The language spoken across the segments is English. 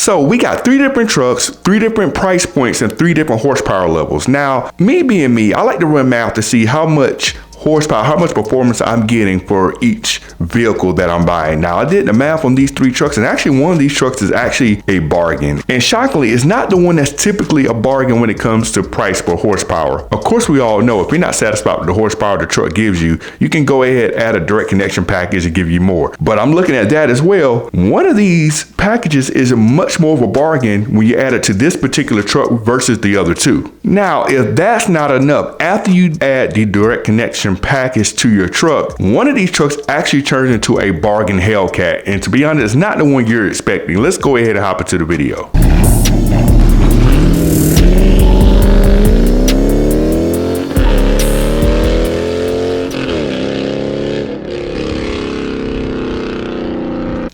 So we got 3 different trucks, 3 different price points, and 3 different horsepower levels. Now, me being me, I like to run math to see how much horsepower, how much performance I'm getting for each vehicle that I'm buying. Now, I did the math on these 3 trucks, and actually one of these trucks is actually a bargain. And shockingly, it's not the one that's typically a bargain when it comes to price per horsepower. Of course, we all know if you're not satisfied with the horsepower the truck gives you, you can go ahead, add a direct connection package and give you more. But I'm looking at that as well. One of these packages is much more of a bargain when you add it to this particular truck versus the other 2. Now, if that's not enough, after you add the direct connection package to your truck, one of these trucks actually turns into a bargain Hellcat. And to be honest, it's not the one you're expecting. Let's go ahead and hop into the video.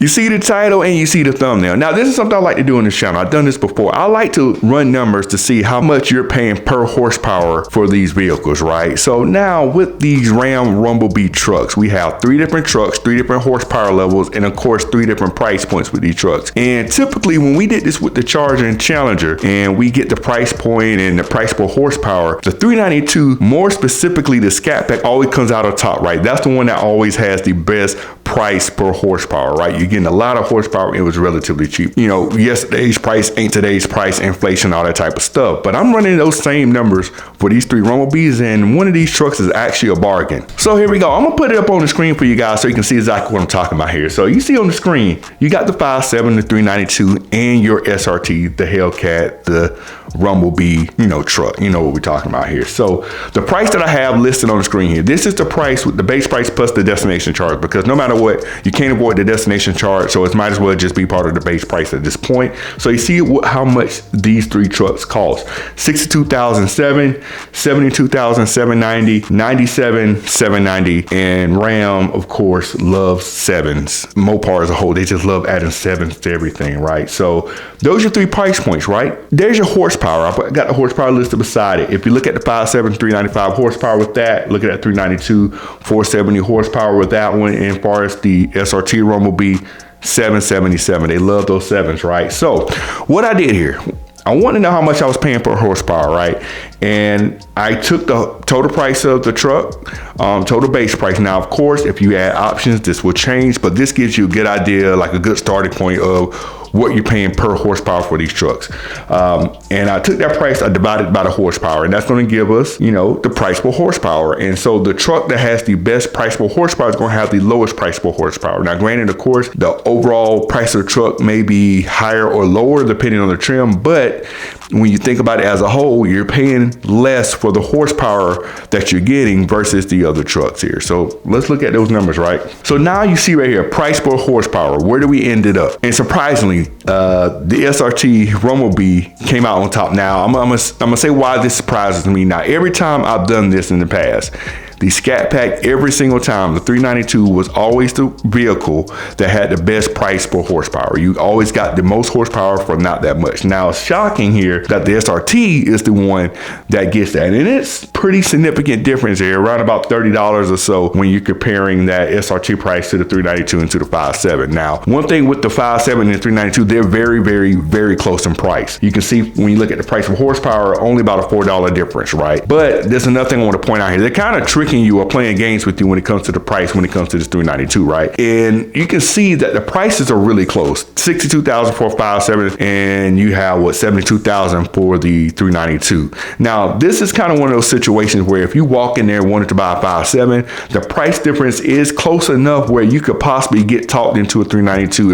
You see the title and you see the thumbnail. Now, this is something I like to do on this channel. I've done this before. I like to run numbers to see how much you're paying per horsepower for these vehicles, right? So now with these Ram Rumble Bee trucks, we have 3 different trucks, 3 different horsepower levels, and of course, 3 different price points with these trucks. And typically when we did this with the Charger and Challenger, and we get the price point and the price per horsepower, the 392, more specifically the Scat Pack, always comes out on top, right? That's the one that always has the best price per horsepower, right? You're getting a lot of horsepower. It was relatively cheap. You know, yesterday's price ain't today's price, inflation, all that type of stuff. But I'm running those same numbers for these 3 Rumble Bees, and one of these trucks is actually a bargain. So here we go. I'm gonna put it up on the screen for you guys so you can see exactly what I'm talking about here. So you see on the screen, you got the 5.7, the 392, and your SRT, the Hellcat, the Rumble Bee, truck. You know what we're talking about here. So the price that I have listed on the screen here, this is the price with the base price plus the destination charge, because no matter what, you can't avoid the destination charge, so it might as well just be part of the base price at this point. So you see how much these 3 trucks cost: $62,700, $72,790, $97,790, and Ram, of course, loves 7s. Mopar as a whole, they just love adding 7s to everything, right? So those are 3 price points, right? There's your horsepower. I got the horsepower listed beside it. If you look at the 5.7, 395 horsepower with that, look at that 392, 470 horsepower with that one, and as far as the SRT Rumble Bee, 777. They love those 7s, right? So what I did here, I want to know how much I was paying per horsepower, right? And I took the total price of the truck, total base price. Now, of course, if you add options, this will change, but this gives you a good idea, like a good starting point of what you're paying per horsepower for these trucks. And I took that price, I divided by the horsepower, and that's going to give us, the price per horsepower. And so the truck that has the best price per horsepower is going to have the lowest price per horsepower. Now, granted, of course, the overall price of the truck may be higher or lower depending on the trim, but when you think about it as a whole, you're paying less for the horsepower that you're getting versus the other trucks here. So let's look at those numbers, right? So now you see right here, price per horsepower, where do we ended up? And surprisingly, the SRT Rumble Bee came out on top. Now, I'm gonna say why this surprises me. Now, every time I've done this in the past, the Scat Pack, every single time, the 392 was always the vehicle that had the best price per horsepower. You always got the most horsepower for not that much. Now, it's shocking here that the SRT is the one that gets that. And it's pretty significant difference here, around about $30 or so when you're comparing that SRT price to the 392 and to the 5.7. Now, one thing with the 5.7 and the 392, they're very, very, very close in price. You can see when you look at the price of horsepower, only about a $4 difference, right? But there's another thing I want to point out here. They're kind of tricky you or playing games with you when it comes to the price, when it comes to this 392, right? And you can see that the prices are really close. 62,000 for a 5.7, and you have what, 72,000 for the 392. Now, this is kind of one of those situations where if you walk in there and wanted to buy a 5.7, the price difference is close enough where you could possibly get talked into a 392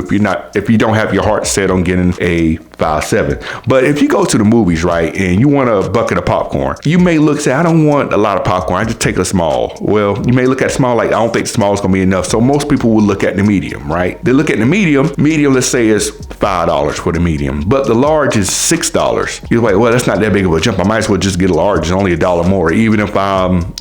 if you don't have your heart set on getting a 5.7. But if you go to the movies, right, and you want a bucket of popcorn, you may say, I don't want a lot of popcorn, I just take a small. Well, you may look at small like, I don't think small is gonna be enough. So most people will look at the medium, right? They look at the medium, let's say is $5 for the medium, but the large is $6. You're like, well, that's not that big of a jump. I might as well just get a large. It's only $1 more. Even if I'm,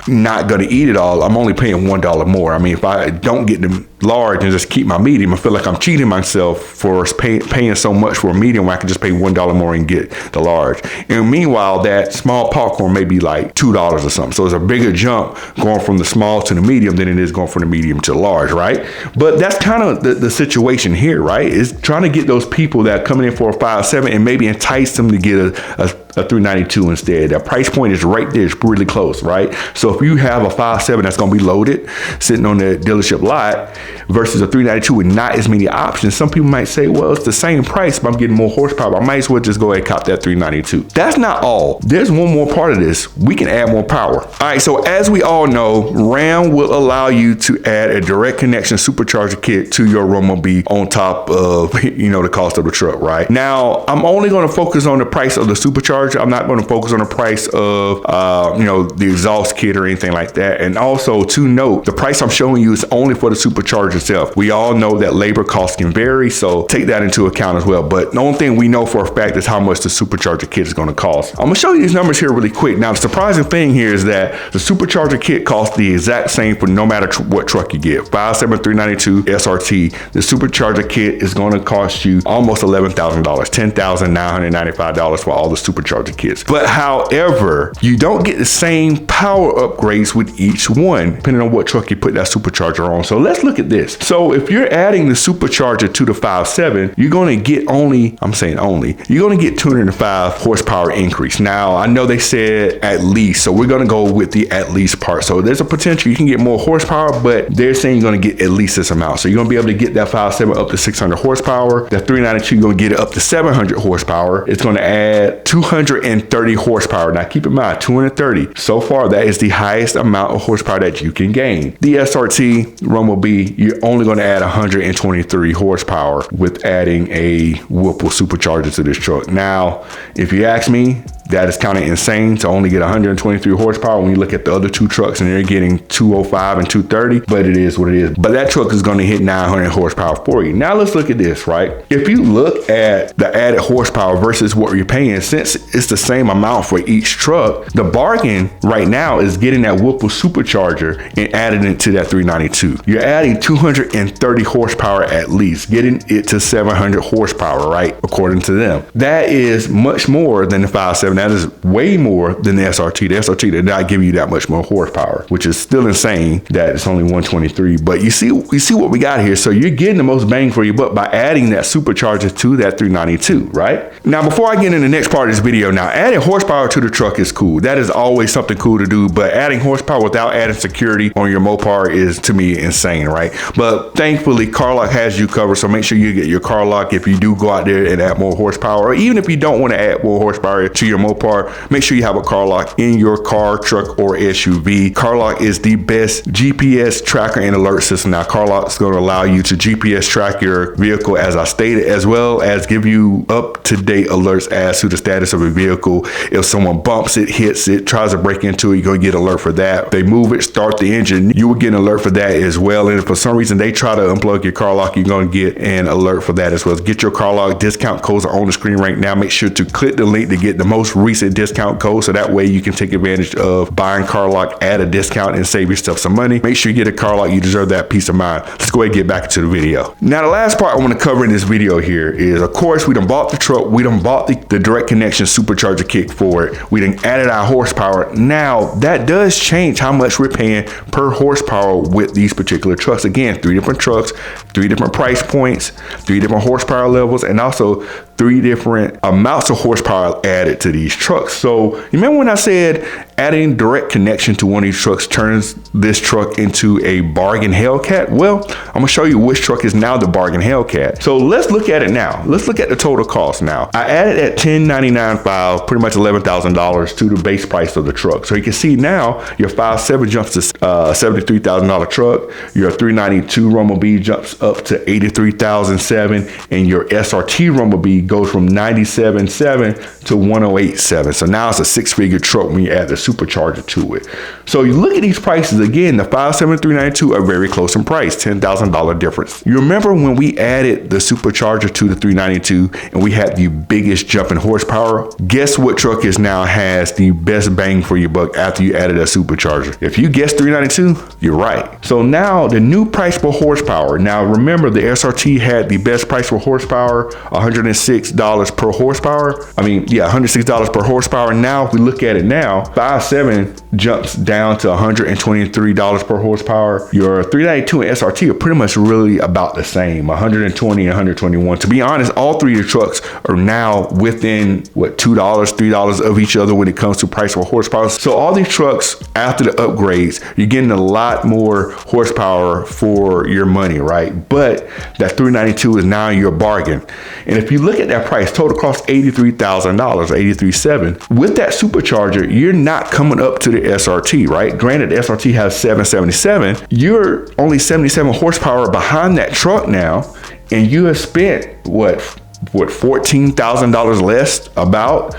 not gonna eat it all, I'm only paying $1 more. I mean, if I don't get the large and just keep my medium. I feel like I'm cheating myself for paying so much for a medium when I can just pay $1 more and get the large. And meanwhile, that small popcorn may be like $2 or something. So it's a bigger jump going from the small to the medium than it is going from the medium to large, right? But that's kind of the situation here, right? Is trying to get those people that are coming in for a 5.7 and maybe entice them to get a 392 instead. That price point is right there. It's really close, right? So if you have a 5.7 that's going to be loaded, sitting on the dealership lot versus a 392 with not as many options, some people might say, well, it's the same price, but I'm getting more horsepower. I might as well just go ahead and cop that 392. That's not all. There's one more part of this. We can add more power. All right, so as we all know, Ram will allow you to add a direct connection supercharger kit to your Rumble Bee on top of, the cost of the truck, right? Now, I'm only going to focus on the price of the supercharger. I'm not going to focus on the price of, the exhaust kit or anything like that. And also to note, the price I'm showing you is only for the supercharger itself. We all know that labor costs can vary, so take that into account as well. But the only thing we know for a fact is how much the supercharger kit is going to cost. I'm going to show you these numbers here really quick. Now, the surprising thing here is that the supercharger kit costs the exact same for no matter what truck you get. 5.7 392 SRT. The supercharger kit is going to cost you almost $11,000, $10,995 for all the supercharger kits. But however, you don't get the same power upgrades with each one, depending on what truck you put that supercharger on. So let's look at this. So if you're adding the supercharger to the 5.7, you're going to get you're going to get 205 horsepower increase. Now, I know they said at least, so we're going to go with the at least part. So there's a potential you can get more horsepower, but they're saying you're going to get at least this amount. So you're going to be able to get that 5.7 up to 600 horsepower. That 392, you're going to get it up to 700 horsepower. It's going to add 230 horsepower. Now keep in mind, 230. So far, that is the highest amount of horsepower that you can gain. The SRT Rumble Bee, you're only going to add 123 horsepower with adding a Whirlpool supercharger to this truck. Now, if you ask me, that is kind of insane to only get 123 horsepower when you look at the other two trucks and they're getting 205 and 230, but it is what it is. But that truck is going to hit 900 horsepower for you. Now let's look at this, right? If you look at the added horsepower versus what you're paying, since it's the same amount for each truck, the bargain right now is getting that Whirlpool supercharger and adding it to that 392. You're adding 230 horsepower at least, getting it to 700 horsepower, right? According to them. That is much more than the 5.7. That is way more than the SRT. The SRT did not give you that much more horsepower, which is still insane that it's only 123. But you see what we got here. So you're getting the most bang for your buck by adding that supercharger to that 392, right? Now, before I get in the next part of this video, now adding horsepower to the truck is cool. That is always something cool to do, but adding horsepower without adding security on your Mopar is, to me, insane, right? But thankfully, CarLock has you covered, so make sure you get your CarLock if you do go out there and add more horsepower, or even if you don't want to add more horsepower to your Mopar, make sure you have a CarLock in your car, truck, or SUV. CarLock is the best GPS tracker and alert system. Now, CarLock is going to allow you to GPS track your vehicle, as I stated, as well as give you up-to-date alerts as to the status of a vehicle. If someone bumps it, hits it, tries to break into it, you're going to get an alert for that. If they move it, start the engine, you will get an alert for that as well. And if for some reason they try to unplug your CarLock, you're going to get an alert for that as well. Get your CarLock discount codes are on the screen right now. Make sure to click the link to get the most recent discount code, so that way you can take advantage of buying CarLock at a discount and save yourself some money. Make sure you get a CarLock. You deserve that peace of mind. Let's go ahead and get back into the video. Now, the last part I want to cover in this video here is, of course, we done bought the truck. We done bought the direct connection supercharger kit for it. We done added our horsepower. Now, that does change how much we're paying per horsepower with these particular trucks. Again, 3 different trucks, 3 different price points, 3 different horsepower levels, and also 3 different amounts of horsepower added to these trucks. So you remember when I said adding direct connection to one of these trucks turns this truck into a bargain Hellcat? Well, I'm gonna show you which truck is now the bargain Hellcat. So let's look at it now. Let's look at the total cost now. I added at $10,995, pretty much $11,000 to the base price of the truck. So you can see now your 5.7 jumps to $73,000 truck. Your 392 Rumble Bee jumps up to $83,007, and your SRT Rumble Bee goes from $97,700 to $108,700. So now it's a 6-figure truck when you add the supercharger to it. So you look at these prices again, the 5.7 and 392 are very close in price, $10,000 difference. You remember when we added the supercharger to the 392 and we had the biggest jump in horsepower? Guess what truck is now has the best bang for your buck after you added a supercharger? If you guessed 392, you're right. So now the new price per horsepower. Now remember, the SRT had the best price for horsepower, $106 per horsepower. $106 per horsepower. Now if we look at it now, 5.7 jumps down to $123 per horsepower. Your 392 and SRT are pretty much really about the same, 120 and 121. To be honest, all three of the trucks are now within $2, $3 of each other when it comes to price per horsepower. So all these trucks, after the upgrades, you're getting a lot more horsepower for your money, right? But that 392 is now your bargain. And if you look at that price, total cost $83,000, $83,700. With that supercharger, you're not coming up to the SRT, right? Granted, the SRT has 777. You're only 77 horsepower behind that truck now, and you have spent what $14,000 less about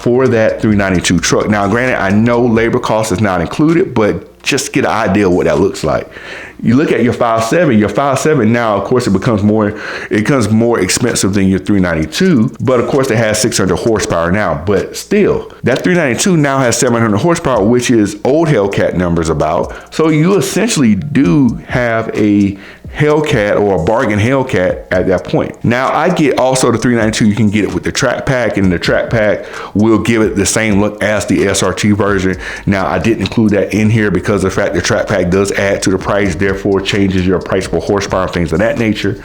for that 392 truck. Now, granted, I know labor cost is not included, but just get an idea of what that looks like. You look at your 5.7 now, of course, it becomes more expensive than your 392, but of course it has 600 horsepower now, but still, that 392 now has 700 horsepower, which is old Hellcat numbers about. So you essentially do have a Hellcat or a bargain Hellcat at that point. Now I get also the 392, you can get it with the track pack, and the track pack will give it the same look as the SRT version. Now I didn't include that in here because of the fact the track pack does add to the price, therefore changes your price per horsepower, things of that nature.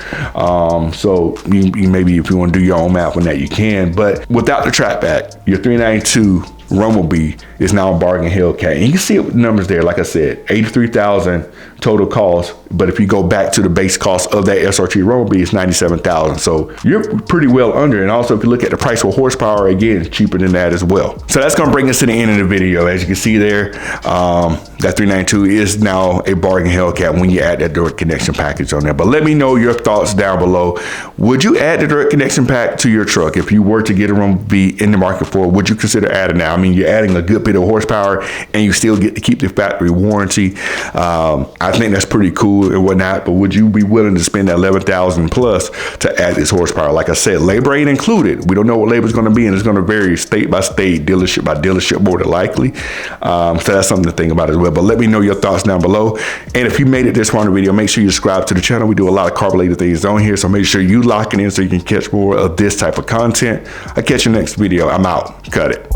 So you maybe if you want to do your own math on that, you can, but without the track pack, your 392 Rumble Bee is now a bargain Hellcat. And you can see it with the numbers there. Like I said, $83,000 total cost. But if you go back to the base cost of that SRT Rumble Bee, it's $97,000. So you're pretty well under. And also, if you look at the price for horsepower, again, it's cheaper than that as well. So that's going to bring us to the end of the video. As you can see there, that 392 is now a bargain Hellcat when you add that direct connection package on there. But let me know your thoughts down below. Would you add the direct connection pack to your truck? If you were to get a Rumble Bee in the market for it, would you consider adding that? I mean, you're adding a good bit of horsepower and you still get to keep the factory warranty. I think that's pretty cool and whatnot, but would you be willing to spend that $11,000 plus to add this horsepower? Like I said, labor ain't included. We don't know what labor is going to be, and it's going to vary state by state, dealership by dealership, more than likely. So that's something to think about as well. But let me know your thoughts down below. And if you made it this far in the video, make sure you subscribe to the channel. We do a lot of carb-related things on here, so make sure you lock it in so you can catch more of this type of content. I'll catch you next video. I'm out. Cut it.